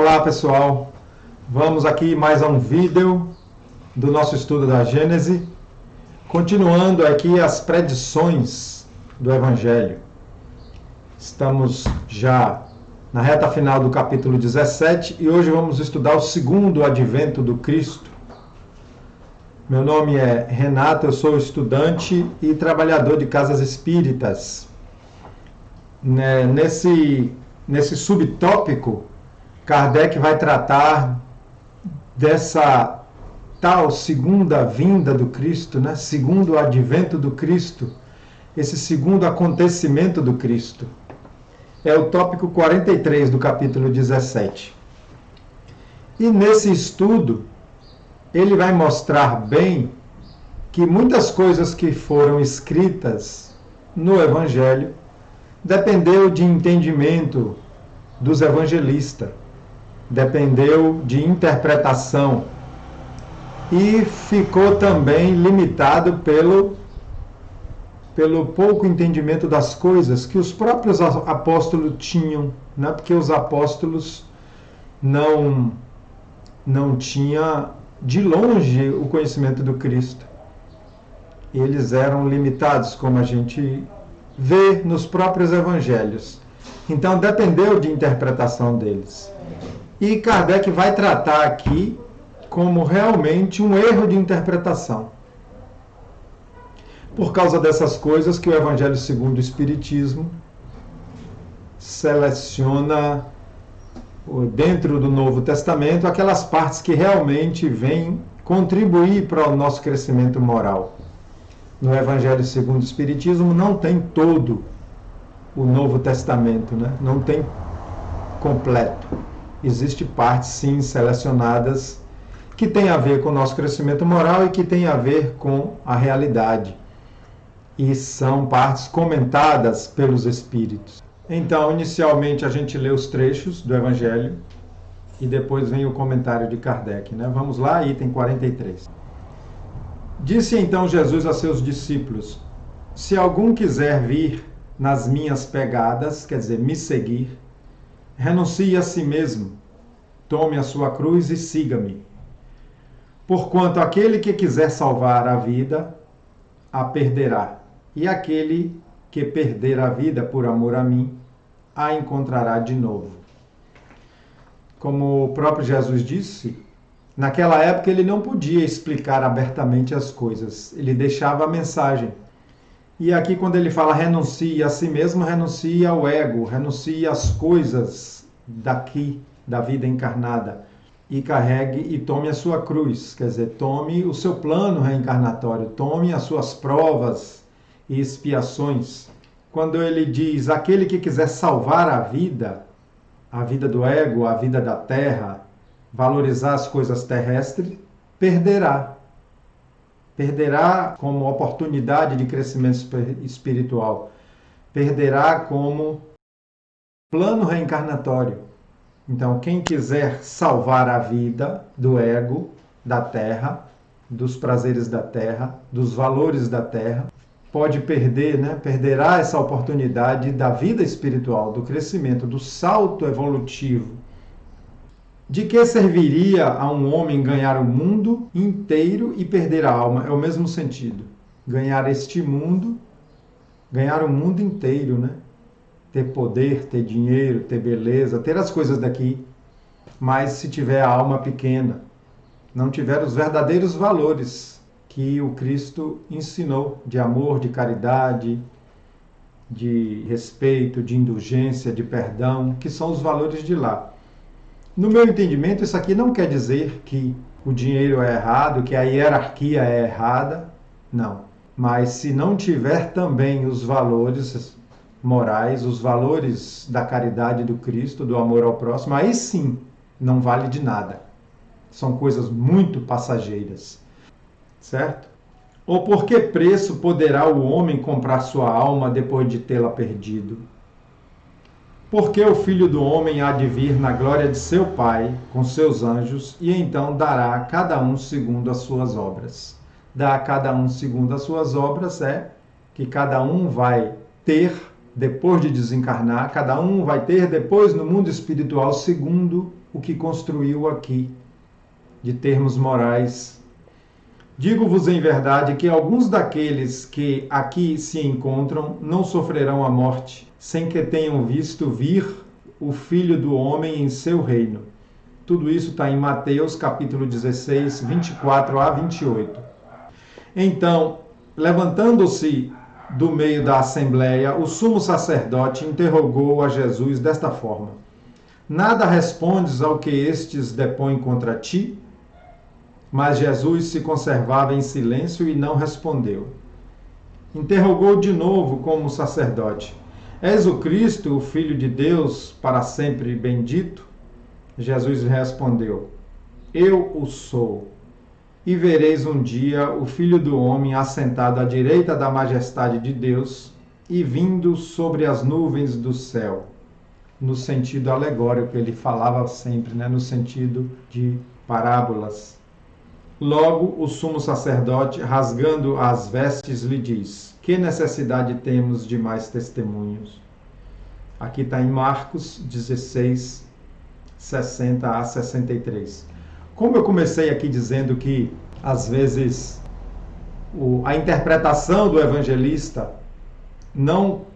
Olá pessoal, vamos aqui mais a um vídeo do nosso estudo da Gênese, continuando aqui as predições do Evangelho. Estamos já na reta final do capítulo 17 e hoje vamos estudar o segundo advento do Cristo. Meu nome é Renato, eu sou estudante e trabalhador de casas espíritas. Nesse subtópico, Kardec vai tratar dessa tal segunda vinda do Cristo, segundo advento do Cristo, esse segundo acontecimento do Cristo. É o tópico 43 do capítulo 17. E nesse estudo, ele vai mostrar bem que muitas coisas que foram escritas no Evangelho dependeu de entendimento dos evangelistas, dependeu de interpretação e ficou também limitado pelo pouco entendimento das coisas que os próprios apóstolos tinham, porque os apóstolos não tinham de longe o conhecimento do Cristo. Eles eram limitados, como a gente vê nos próprios evangelhos. Então dependeu de interpretação deles. E Kardec vai tratar aqui como realmente um erro de interpretação. Por causa dessas coisas que o Evangelho segundo o Espiritismo seleciona dentro do Novo Testamento aquelas partes que realmente vêm contribuir para o nosso crescimento moral. No Evangelho segundo o Espiritismo não tem todo o Novo Testamento, não tem completo. Existem partes, sim, selecionadas que têm a ver com o nosso crescimento moral e que têm a ver com a realidade. E são partes comentadas pelos Espíritos. Então, inicialmente, a gente lê os trechos do Evangelho e depois vem o comentário de Kardec. Vamos lá, item 43. Disse então Jesus a seus discípulos: se algum quiser vir nas minhas pegadas, quer dizer, me seguir, renuncie a si mesmo, tome a sua cruz e siga-me. Porquanto aquele que quiser salvar a vida, a perderá. E aquele que perder a vida por amor a mim, a encontrará de novo. Como o próprio Jesus disse, naquela época ele não podia explicar abertamente as coisas. Ele deixava a mensagem. E aqui quando ele fala renuncie a si mesmo, renuncie ao ego, renuncie às coisas daqui, da vida encarnada, e carregue e tome a sua cruz, quer dizer, tome o seu plano reencarnatório, tome as suas provas e expiações. Quando ele diz, aquele que quiser salvar a vida do ego, a vida da terra, valorizar as coisas terrestres, perderá. Perderá como oportunidade de crescimento espiritual. Perderá como plano reencarnatório. Então, quem quiser salvar a vida do ego, da terra, dos prazeres da terra, dos valores da terra, pode perder, perderá essa oportunidade da vida espiritual, do crescimento, do salto evolutivo. De que serviria a um homem ganhar o mundo inteiro e perder a alma? É o mesmo sentido. Ganhar este mundo, ganhar o mundo inteiro, Ter poder, ter dinheiro, ter beleza, ter as coisas daqui. Mas se tiver a alma pequena, não tiver os verdadeiros valores que o Cristo ensinou, de amor, de caridade, de respeito, de indulgência, de perdão, que são os valores de lá. No meu entendimento, isso aqui não quer dizer que o dinheiro é errado, que a hierarquia é errada, não. Mas se não tiver também os valores morais, os valores da caridade do Cristo, do amor ao próximo, aí sim não vale de nada. São coisas muito passageiras, certo? Ou por que preço poderá o homem comprar sua alma depois de tê-la perdido? Porque o Filho do Homem há de vir na glória de seu Pai, com seus anjos, e então dará a cada um segundo as suas obras. Dar a cada um segundo as suas obras é que cada um vai ter, depois de desencarnar, cada um vai ter depois no mundo espiritual segundo o que construiu aqui, de termos morais. Digo-vos em verdade que alguns daqueles que aqui se encontram não sofrerão a morte, sem que tenham visto vir o Filho do Homem em seu reino. Tudo isso está em Mateus capítulo 16, 24 a 28. Então, levantando-se do meio da assembleia, o sumo sacerdote interrogou a Jesus desta forma: Nada respondes ao que estes depõem contra ti? Mas Jesus se conservava em silêncio e não respondeu. Interrogou de novo como sacerdote: És o Cristo, o Filho de Deus, para sempre bendito? Jesus respondeu: Eu o sou. E vereis um dia o Filho do Homem assentado à direita da majestade de Deus e vindo sobre as nuvens do céu. No sentido alegórico, ele falava sempre, no sentido de parábolas. Logo, o sumo sacerdote, rasgando as vestes, lhe diz: Que necessidade temos de mais testemunhos? Aqui está em Marcos 16, 60 a 63. Como eu comecei aqui dizendo que, às vezes, a interpretação do evangelista não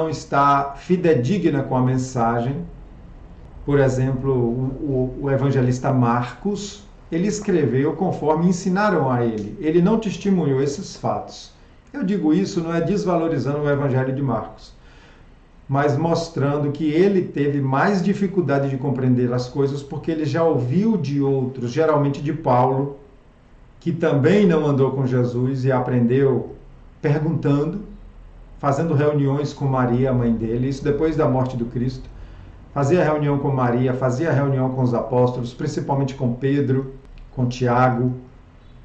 está fidedigna com a mensagem. Por exemplo, o evangelista Marcos, ele escreveu conforme ensinaram a ele. Ele não testemunhou esses fatos. Eu digo isso não é desvalorizando o evangelho de Marcos, mas mostrando que ele teve mais dificuldade de compreender as coisas porque ele já ouviu de outros, geralmente de Paulo, que também não andou com Jesus e aprendeu perguntando, fazendo reuniões com Maria, a mãe dele, isso depois da morte do Cristo. Fazia reunião com Maria, fazia reunião com os apóstolos, principalmente com Pedro, com Tiago.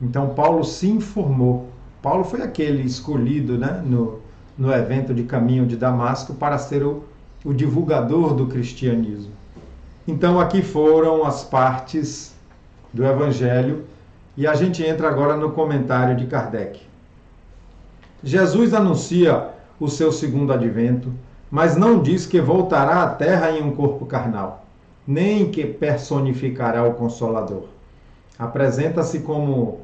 Então Paulo se informou. Paulo foi aquele escolhido, no evento de caminho de Damasco para ser o divulgador do cristianismo. Então aqui foram as partes do Evangelho e a gente entra agora no comentário de Kardec. Jesus anuncia o seu segundo advento, mas não diz que voltará à terra em um corpo carnal, nem que personificará o Consolador. Apresenta-se como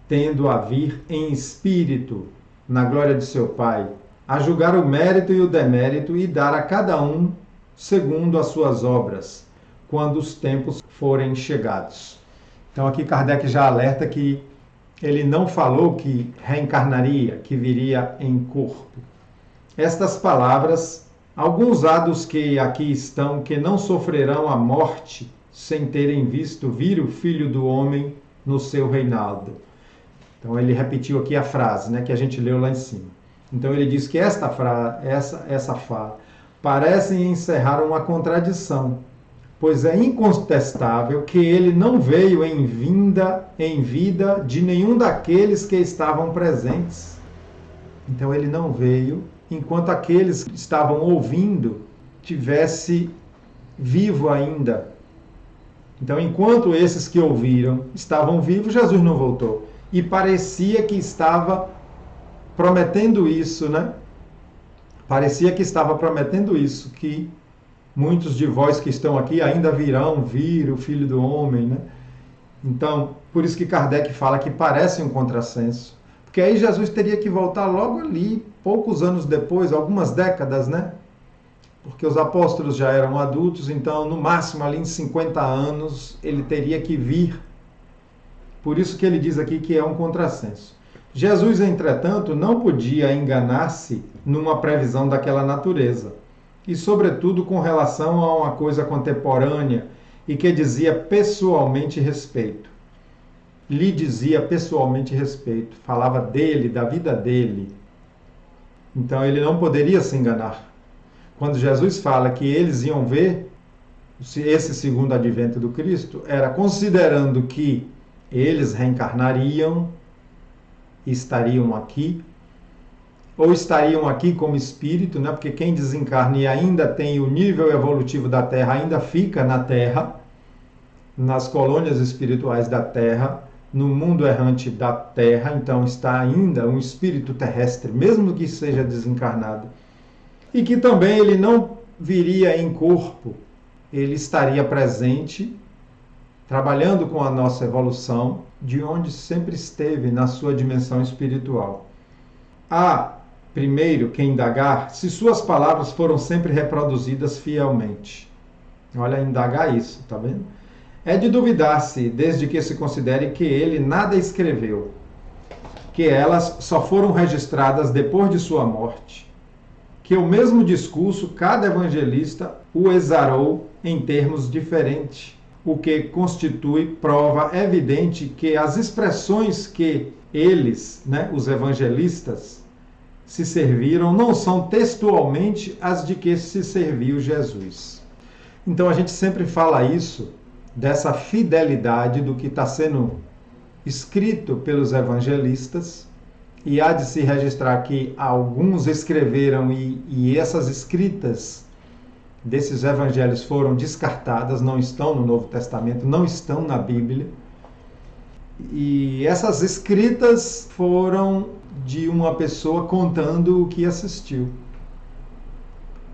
tendo a vir em espírito, na glória de seu Pai, a julgar o mérito e o demérito e dar a cada um segundo as suas obras, quando os tempos forem chegados. Então aqui Kardec já alerta que ele não falou que reencarnaria, que viria em corpo. Estas palavras, alguns há dos que aqui estão que não sofrerão a morte sem terem visto vir o Filho do Homem no seu reinado. Então ele repetiu aqui a frase, que a gente leu lá em cima. Então ele diz que essa fala parece encerrar uma contradição, pois é incontestável que ele não veio em vida de nenhum daqueles que estavam presentes. Então ele não veio enquanto aqueles que estavam ouvindo tivesse vivo ainda. Então, enquanto esses que ouviram estavam vivos, Jesus não voltou. E parecia que estava prometendo isso, Parecia que estava prometendo isso, que muitos de vós que estão aqui ainda virão vir o Filho do Homem, Então, por isso que Kardec fala que parece um contrassenso. Porque aí Jesus teria que voltar logo ali, poucos anos depois, algumas décadas, Porque os apóstolos já eram adultos, então no máximo ali em 50 anos ele teria que vir. Por isso que ele diz aqui que é um contrassenso. Jesus, entretanto, não podia enganar-se numa previsão daquela natureza. E, sobretudo, com relação a uma coisa contemporânea e que dizia pessoalmente respeito. Lhe dizia pessoalmente respeito. Falava dele, da vida dele. Então, ele não poderia se enganar. Quando Jesus fala que eles iam ver esse segundo advento do Cristo, era considerando que eles reencarnariam, estariam aqui, ou estariam aqui como espírito, porque quem desencarna e ainda tem o nível evolutivo da Terra, ainda fica na Terra, nas colônias espirituais da Terra, no mundo errante da Terra, então está ainda um espírito terrestre, mesmo que seja desencarnado. E que também ele não viria em corpo, ele estaria presente, trabalhando com a nossa evolução, de onde sempre esteve na sua dimensão espiritual. Há, primeiro, que indagar se suas palavras foram sempre reproduzidas fielmente. Olha, indagar isso, tá vendo? É de duvidar-se, desde que se considere que ele nada escreveu, que elas só foram registradas depois de sua morte, que o mesmo discurso cada evangelista o exarou em termos diferentes, o que constitui prova evidente que as expressões que eles, os evangelistas, se serviram não são textualmente as de que se serviu Jesus. Então a gente sempre fala isso, dessa fidelidade do que está sendo escrito pelos evangelistas, e há de se registrar que alguns escreveram e essas escritas desses evangelhos foram descartadas, não estão no Novo Testamento, não estão na Bíblia. E essas escritas foram de uma pessoa contando o que assistiu.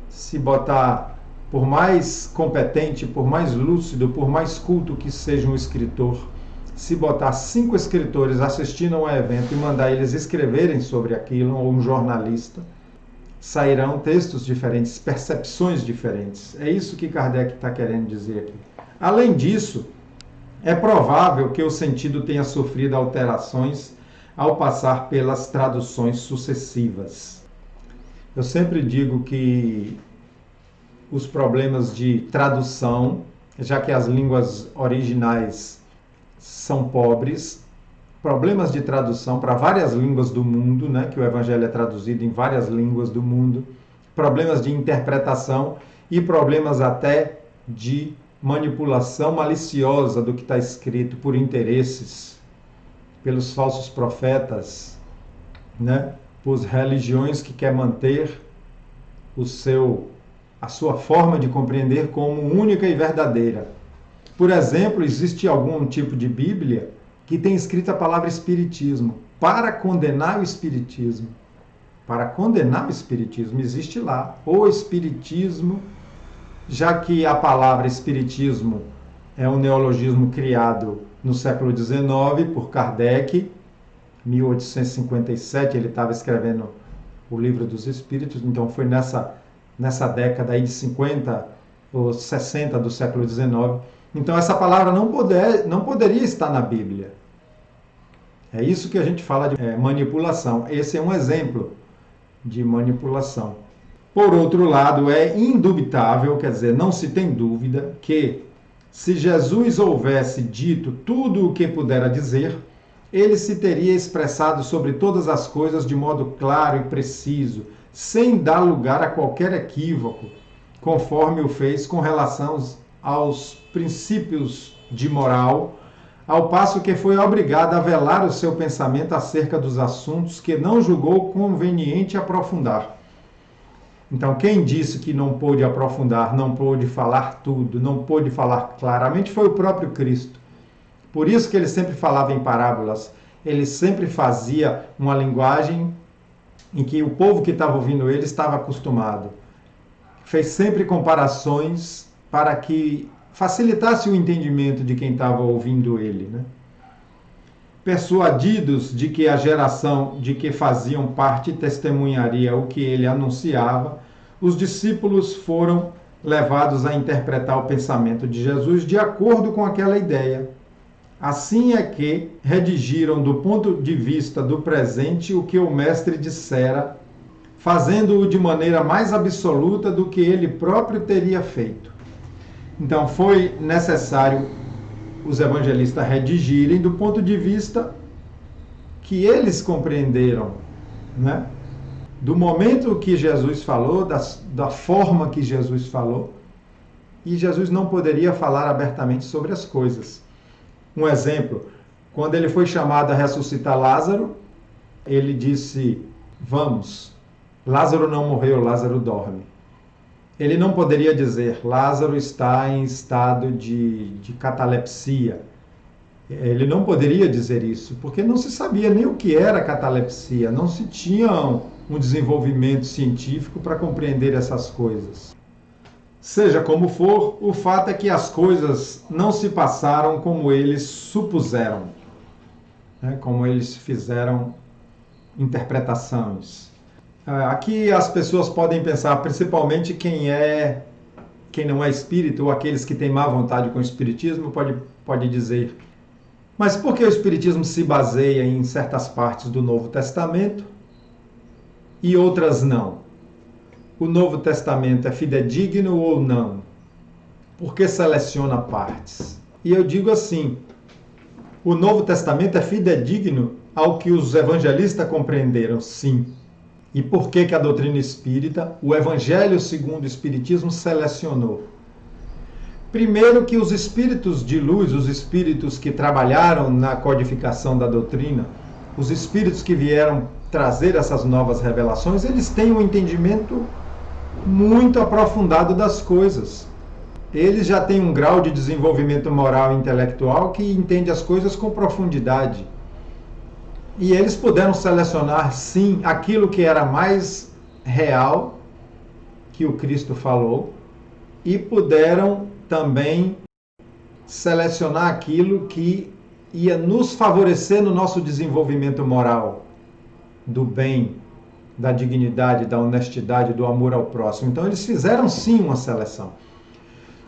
Se botar, por mais competente, por mais lúcido, por mais culto que seja um escritor, se botar 5 escritores assistindo a um evento e mandar eles escreverem sobre aquilo, ou um jornalista, sairão textos diferentes, percepções diferentes. É isso que Kardec está querendo dizer aqui. Além disso, é provável que o sentido tenha sofrido alterações ao passar pelas traduções sucessivas. Eu sempre digo que os problemas de tradução, já que as línguas originais são pobres, problemas de tradução para várias línguas do mundo, que o Evangelho é traduzido em várias línguas do mundo, problemas de interpretação e problemas até de manipulação maliciosa do que está escrito por interesses, pelos falsos profetas, por religiões que querem manter a sua forma de compreender como única e verdadeira. Por exemplo, existe algum tipo de Bíblia que tem escrito a palavra espiritismo, para condenar o espiritismo. Para condenar o espiritismo, existe lá o espiritismo, já que a palavra espiritismo é um neologismo criado no século XIX por Kardec, 1857, ele estava escrevendo o Livro dos Espíritos, então foi nessa década aí de 50 ou 60 do século XIX. Então essa palavra não poderia estar na Bíblia. É isso que a gente fala de manipulação. Esse é um exemplo de manipulação. Por outro lado, é indubitável, quer dizer, não se tem dúvida, que se Jesus houvesse dito tudo o que pudera dizer, ele se teria expressado sobre todas as coisas de modo claro e preciso, sem dar lugar a qualquer equívoco, conforme o fez com relação aos princípios de moral, ao passo que foi obrigado a velar o seu pensamento acerca dos assuntos que não julgou conveniente aprofundar. Então, quem disse que não pôde aprofundar, não pôde falar tudo, não pôde falar claramente, foi o próprio Cristo. Por isso que ele sempre falava em parábolas, ele sempre fazia uma linguagem em que o povo que estava ouvindo ele estava acostumado. Fez sempre comparações para que facilitasse o entendimento de quem estava ouvindo ele. Persuadidos de que a geração de que faziam parte testemunharia o que ele anunciava, os discípulos foram levados a interpretar o pensamento de Jesus de acordo com aquela ideia. Assim é que redigiram do ponto de vista do presente o que o mestre dissera, fazendo-o de maneira mais absoluta do que ele próprio teria feito. Então foi necessário os evangelistas redigirem do ponto de vista que eles compreenderam, do momento que Jesus falou, da forma que Jesus falou, e Jesus não poderia falar abertamente sobre as coisas. Um exemplo, quando ele foi chamado a ressuscitar Lázaro, ele disse, vamos, Lázaro não morreu, Lázaro dorme. Ele não poderia dizer, Lázaro está em estado de catalepsia. Ele não poderia dizer isso, porque não se sabia nem o que era catalepsia, não se tinha um desenvolvimento científico para compreender essas coisas. Seja como for, o fato é que as coisas não se passaram como eles supuseram, né? Como eles fizeram interpretações. Aqui as pessoas podem pensar, principalmente quem não é espírita ou aqueles que têm má vontade com o espiritismo, pode dizer: mas por que o espiritismo se baseia em certas partes do Novo Testamento e outras não? O Novo Testamento é fidedigno ou não? Por que seleciona partes? E eu digo assim: o Novo Testamento é fidedigno ao que os evangelistas compreenderam, sim. E por que a doutrina espírita, o Evangelho segundo o Espiritismo, selecionou? Primeiro, que os espíritos de luz, os espíritos que trabalharam na codificação da doutrina, os espíritos que vieram trazer essas novas revelações, eles têm um entendimento muito aprofundado das coisas. Eles já têm um grau de desenvolvimento moral e intelectual que entende as coisas com profundidade. E eles puderam selecionar, sim, aquilo que era mais real que o Cristo falou, e puderam também selecionar aquilo que ia nos favorecer no nosso desenvolvimento moral, do bem, da dignidade, da honestidade, do amor ao próximo. Então eles fizeram sim uma seleção.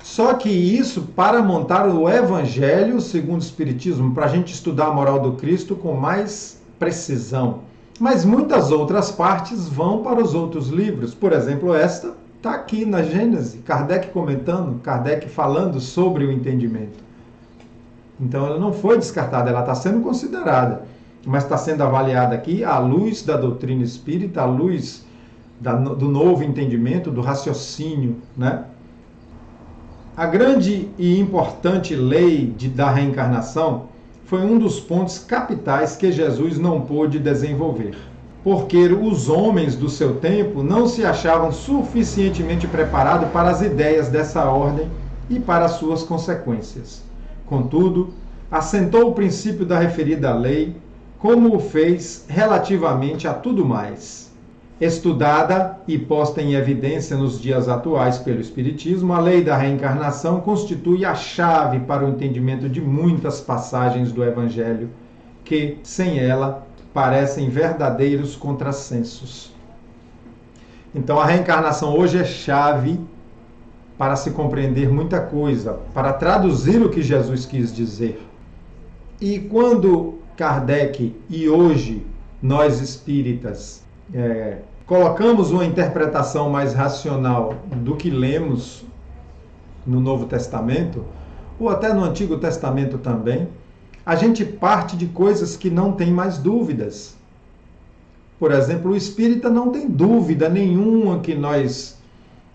Só que isso para montar o Evangelho segundo o Espiritismo, para a gente estudar a moral do Cristo com mais precisão. Mas muitas outras partes vão para os outros livros. Por exemplo, esta está aqui na Gênese, Kardec comentando, Kardec falando sobre o entendimento. Então ela não foi descartada, ela está sendo considerada, mas está sendo avaliada aqui à luz da doutrina espírita, à luz do novo entendimento, do raciocínio, né? A grande e importante lei da reencarnação foi um dos pontos capitais que Jesus não pôde desenvolver, porque os homens do seu tempo não se achavam suficientemente preparados para as ideias dessa ordem e para as suas consequências. Contudo, assentou o princípio da referida lei, como o fez relativamente a tudo mais. Estudada e posta em evidência nos dias atuais pelo Espiritismo, a lei da reencarnação constitui a chave para o entendimento de muitas passagens do Evangelho que, sem ela, parecem verdadeiros contrassensos. Então, a reencarnação hoje é chave para se compreender muita coisa, para traduzir o que Jesus quis dizer. E quando Kardec e hoje nós espíritas colocamos uma interpretação mais racional do que lemos no Novo Testamento, ou até no Antigo Testamento também, a gente parte de coisas que não tem mais dúvidas. Por exemplo, o espírita não tem dúvida nenhuma que nós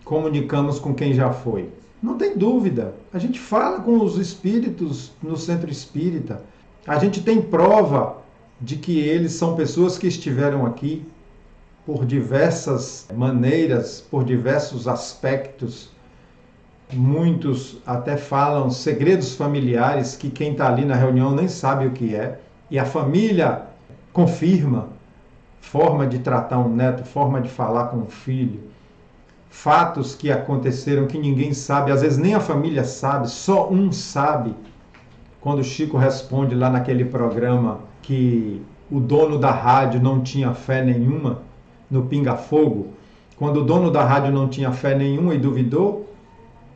comunicamos com quem já foi. Não tem dúvida. A gente fala com os espíritos no centro espírita. A gente tem prova de que eles são pessoas que estiveram aqui por diversas maneiras, por diversos aspectos. Muitos até falam segredos familiares que quem está ali na reunião nem sabe o que é. E a família confirma forma de tratar um neto, forma de falar com um filho. Fatos que aconteceram que ninguém sabe, às vezes nem a família sabe, só um sabe. Quando o Chico responde lá naquele programa que o dono da rádio não tinha fé nenhuma, no Pinga Fogo, quando o dono da rádio não tinha fé nenhuma e duvidou,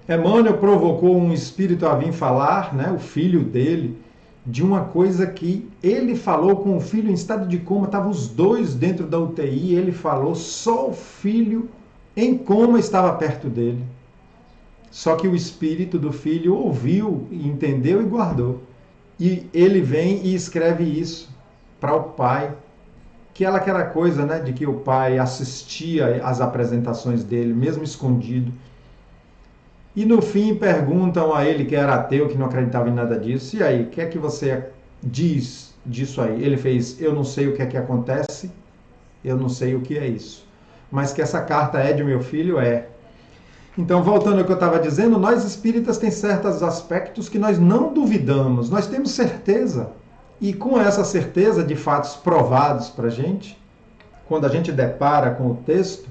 Emmanuel provocou um espírito a vir falar, né, o filho dele, de uma coisa que ele falou com o filho em estado de coma, estavam os dois dentro da UTI, ele falou, só o filho em coma estava perto dele. Só que o espírito do filho ouviu, entendeu e guardou. E ele vem e escreve isso para o pai. Aquela coisa, né, de que o pai assistia às apresentações dele, mesmo escondido. E no fim perguntam a ele, que era ateu, que não acreditava em nada disso, e aí, o que é que você diz disso aí? Ele fez, eu não sei o que é que acontece, eu não sei o que é isso. Mas que essa carta é de meu filho, é. Então, voltando ao que eu estava dizendo, nós espíritas tem certos aspectos que nós não duvidamos, nós temos certeza. E com essa certeza de fatos provados para a gente, quando a gente depara com o texto,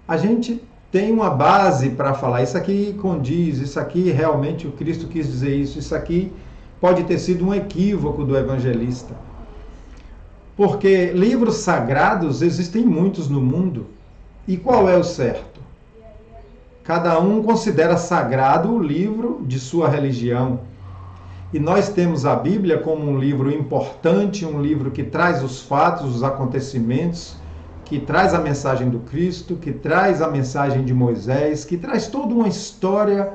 a gente tem uma base para falar, isso aqui condiz, isso aqui realmente o Cristo quis dizer isso aqui pode ter sido um equívoco do evangelista. Porque livros sagrados existem muitos no mundo. E qual é o certo? Cada um considera sagrado o livro de sua religião. E nós temos a Bíblia como um livro importante, um livro que traz os fatos, os acontecimentos, que traz a mensagem do Cristo, que traz a mensagem de Moisés, que traz toda uma história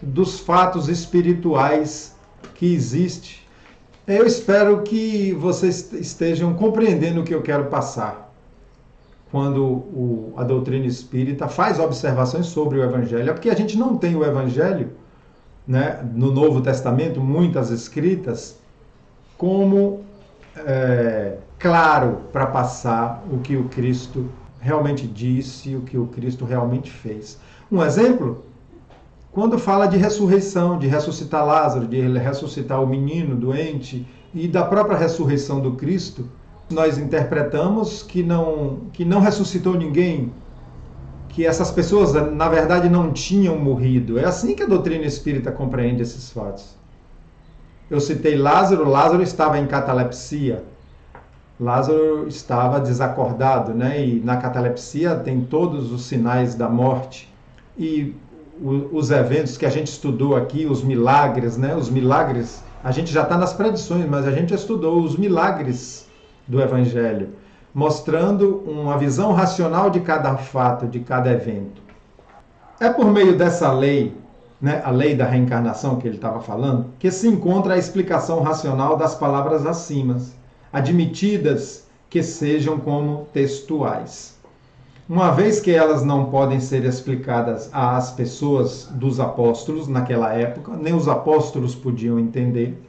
dos fatos espirituais que existe. Eu espero que vocês estejam compreendendo o que eu quero passar quando a doutrina espírita faz observações sobre o Evangelho. É porque a gente não tem o Evangelho, né, no Novo Testamento, muitas escritas, como claro para passar o que o Cristo realmente disse, o que o Cristo realmente fez. Um exemplo, quando fala de ressurreição, de ressuscitar Lázaro, de ressuscitar o menino doente e da própria ressurreição do Cristo, nós interpretamos que não ressuscitou ninguém, que essas pessoas, na verdade, não tinham morrido. É assim que a doutrina espírita compreende esses fatos. Eu citei Lázaro, Lázaro estava em catalepsia. Lázaro estava desacordado, né? E na catalepsia tem todos os sinais da morte. E os eventos que a gente estudou aqui, os milagres, né? Os milagres, a gente já está nas predições, mas a gente estudou os milagres do Evangelho, mostrando uma visão racional de cada fato, de cada evento. É por meio dessa lei, né, a lei da reencarnação que ele estava falando, que se encontra a explicação racional das palavras acima, admitidas que sejam como textuais. Uma vez que elas não podem ser explicadas às pessoas dos apóstolos naquela época, nem os apóstolos podiam entender,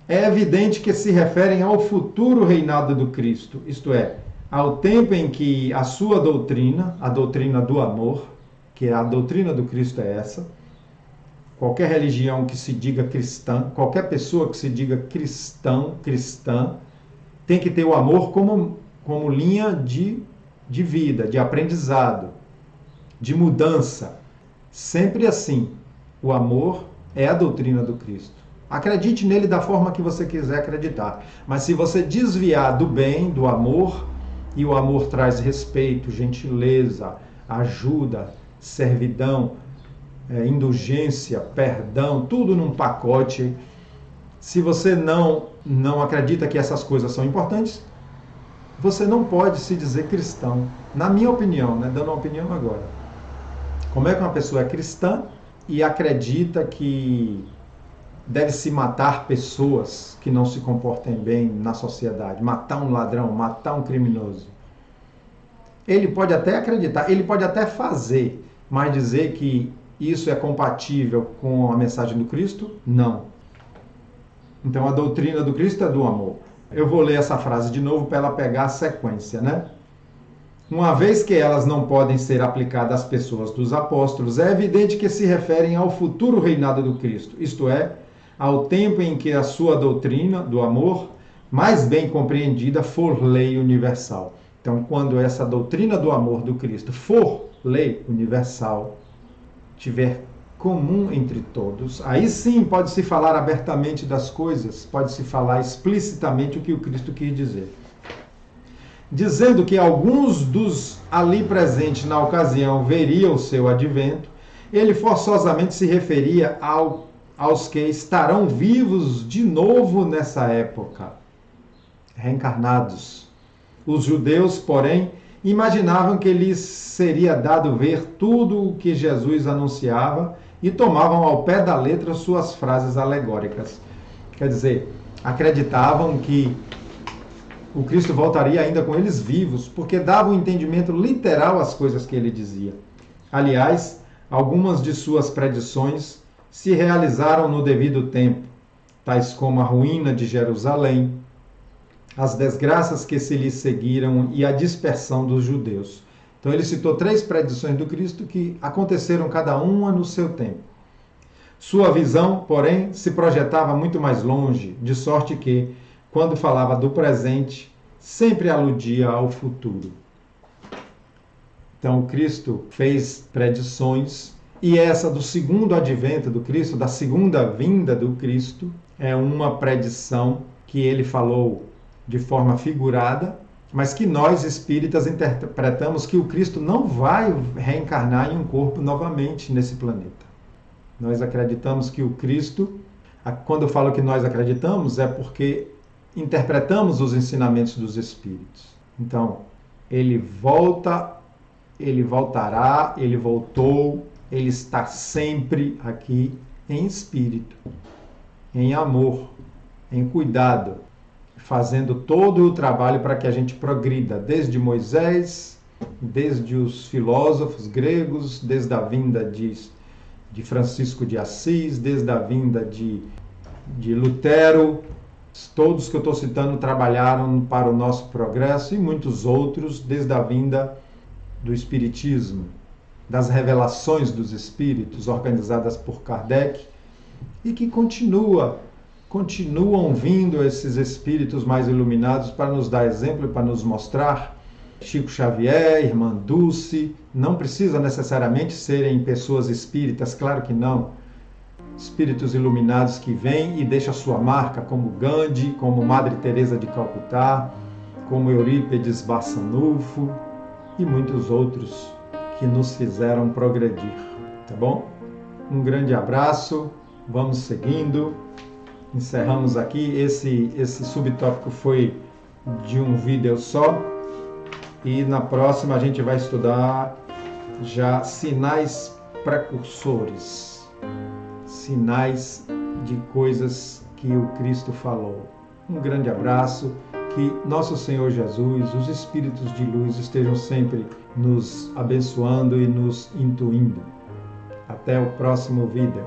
é evidente que se referem ao futuro reinado do Cristo, isto é, ao tempo em que a sua doutrina, a doutrina do amor, que a doutrina do Cristo é essa, qualquer religião que se diga cristã, qualquer pessoa que se diga cristão, cristã, tem que ter o amor como linha de vida, de aprendizado, de mudança. Sempre assim, o amor é a doutrina do Cristo. Acredite nele da forma que você quiser acreditar. Mas se você desviar do bem, do amor, e o amor traz respeito, gentileza, ajuda, servidão, indulgência, perdão, tudo num pacote. Se você não acredita que essas coisas são importantes, você não pode se dizer cristão. Na minha opinião, né? Dando uma opinião agora. Como é que uma pessoa é cristã e acredita que deve-se matar pessoas que não se comportem bem na sociedade, matar um ladrão, matar um criminoso? Ele pode até acreditar, ele pode até fazer, mas dizer que isso é compatível com a mensagem do Cristo? Não. Então a doutrina do Cristo é do amor. Eu vou ler essa frase de novo para ela pegar a sequência, né? Uma vez que elas não podem ser aplicadas às pessoas dos apóstolos, é evidente que se referem ao futuro reinado do Cristo, isto é, ao tempo em que a sua doutrina do amor, mais bem compreendida, for lei universal. Então, quando essa doutrina do amor do Cristo for lei universal, tiver comum entre todos, aí sim pode-se falar abertamente das coisas, pode-se falar explicitamente o que o Cristo quis dizer. Dizendo que alguns dos ali presentes na ocasião veriam o seu advento, ele forçosamente se referia aos que estarão vivos de novo nessa época, reencarnados. Os judeus, porém, imaginavam que lhes seria dado ver tudo o que Jesus anunciava e tomavam ao pé da letra suas frases alegóricas. Quer dizer, acreditavam que o Cristo voltaria ainda com eles vivos, porque dava um entendimento literal às coisas que ele dizia. Aliás, algumas de suas predições se realizaram no devido tempo, tais como a ruína de Jerusalém, as desgraças que se lhe seguiram e a dispersão dos judeus. Então ele citou 3 predições do Cristo que aconteceram cada uma no seu tempo. Sua visão, porém, se projetava muito mais longe, de sorte que, quando falava do presente, sempre aludia ao futuro. Então, o Cristo fez predições, e essa do segundo advento do Cristo, da segunda vinda do Cristo, é uma predição que ele falou de forma figurada, mas que nós espíritas interpretamos que o Cristo não vai reencarnar em um corpo novamente nesse planeta. Nós acreditamos que o Cristo, quando eu falo que nós acreditamos, é porque interpretamos os ensinamentos dos espíritos. Então, ele volta, ele voltará, ele voltou, ele está sempre aqui em espírito, em amor, em cuidado, fazendo todo o trabalho para que a gente progrida, desde Moisés, desde os filósofos gregos, desde a vinda de Francisco de Assis, desde a vinda de Lutero. Todos que eu estou citando trabalharam para o nosso progresso, e muitos outros desde a vinda do Espiritismo, das revelações dos Espíritos organizadas por Kardec, e que continuam vindo esses espíritos mais iluminados para nos dar exemplo e para nos mostrar. Chico Xavier, Irmã Dulce, não precisa necessariamente serem pessoas espíritas, claro que não. Espíritos iluminados que vêm e deixam sua marca, como Gandhi, como Madre Teresa de Calcutá, como Eurípides Barçanufo e muitos outros que nos fizeram progredir, tá bom? Um grande abraço, vamos seguindo. Encerramos aqui, esse subtópico foi de um vídeo só, e na próxima a gente vai estudar já sinais precursores, sinais de coisas que o Cristo falou. Um grande abraço, que nosso Senhor Jesus, os Espíritos de luz estejam sempre nos abençoando e nos intuindo. Até o próximo vídeo.